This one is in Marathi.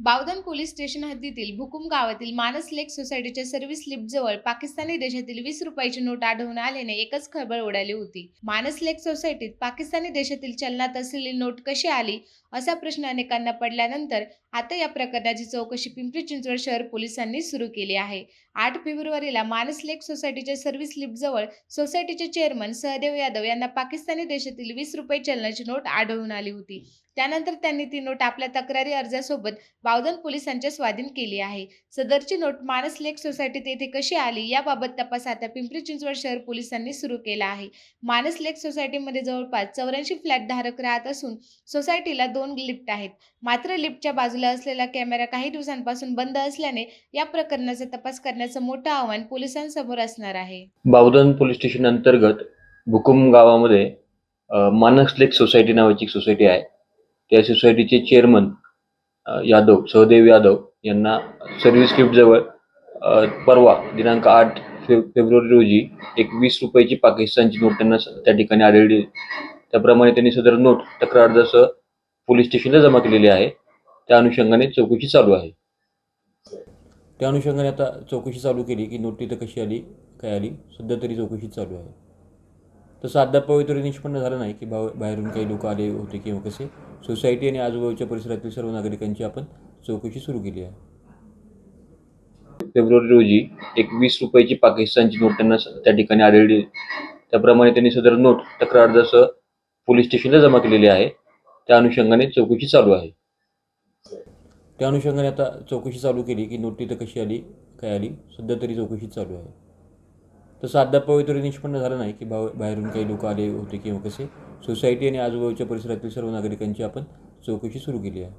बावधन पोलीस स्टेशन हद्दीतील भुकुम गावातील मानस लेक सोसायटीच्या सर्व्हिस लिफ्टजवळ पाकिस्तानी देशातील 20 रुपयाची नोट आढळून आल्याने एकच खळबळ उडाली होती. मानस लेक सोसायटीत पाकिस्तानी देशातील चलनात असलेली नोट कशी आली, असा प्रश्न अनेकांना पडल्यानंतर आता या प्रकरणाची चौकशी पिंपरी चिंचवड शहर पोलिसांनी सुरू केली आहे. 8 फेब्रुवारीला मानस लेक सोसायटीच्या सर्व्हिस लिफ्टजवळ सोसायटीचे चेअरमन सहदेव यादव यांना पाकिस्तानी देशातील 20 रुपये चलनाची नोट आढळून आली होती. त्यानंतर त्यांनी ती नोट आपल्या तक्रारी अर्जासोबत बावधन पोलिसांच्या स्वाधीन केली आहे. सदरची नोट मानस लेक सोसायटीत येथे कशी आली याबाबत तपास आता पिंपरी चिंचवड शहर पोलिसांनी सुरू केला आहे. मानस लेक सोसायटीमध्ये जवळपास 84 फ्लॅट धारक राहत असून सोसायटीला 2 लिफ्ट आहेत. मात्र लिफ्टच्या बाजूला असलेला कॅमेरा काही दिवसांपासून बंद असल्याने या प्रकरणाचा तपास करण्याचं मोठं आव्हान पोलिसांसमोर असणार आहे. बावधन पोलीस स्टेशन अंतर्गत भुकुम गावामध्ये मानस लेक सोसायटी नावाची एक सोसायटी आहे. त्या सोसायटीचे चेअरमन सहदेव यादव यांना सर्व्हिस लिफ्टजवळ परवा दिनांक 8 फेब्रुवारी रोजी एक 20 रुपयाची पाकिस्तानची नोट त्यांना त्या ठिकाणी आढळली. त्याप्रमाणे त्यांनी सदर नोट तक्रार अर्जासह पोलीस स्टेशनला जमा केलेली आहे. त्या अनुषंगाने चौकशी चालू आहे. त्या अनुषंगाने आता चौकशी चालू केली की नोट तिथं कशी आली, काय आली, सध्या तरी चौकशी चालू आहे. तसं अद्याप तरी निष्पन्न झालं नाही की बाहेरून काही लोक आले होते किंवा कसे. सोसायटी आणि आजूबाजूच्या परिसरातील सर्व नागरिकांची आपण चौकशी सुरू केली आहे. फेब्रुवारी रोजी एक 20 रुपयाची पाकिस्तानची नोट त्यांना त्या ठिकाणी आढळली. त्याप्रमाणे त्यांनी सदर नोट तक्रार अर्जासह पोलीस स्टेशनला जमा केलेली आहे. त्या अनुषंगाने चौकशी चालू आहे. त्या अनुषंगाने आता चौकशी चालू केली की नोट तिथं कशी आली, काय आली, सध्या तरी चौकशी चालू आहे. तसं अद्याप तरी निष्पन्न झालं नाही की बाहेरून काही लोक आले होते किंवा कसे. सोसायटी आणि आजूबाजूच्या परिसरातील सर्व नागरिकांची आपण चौकशी सुरू केली आहे.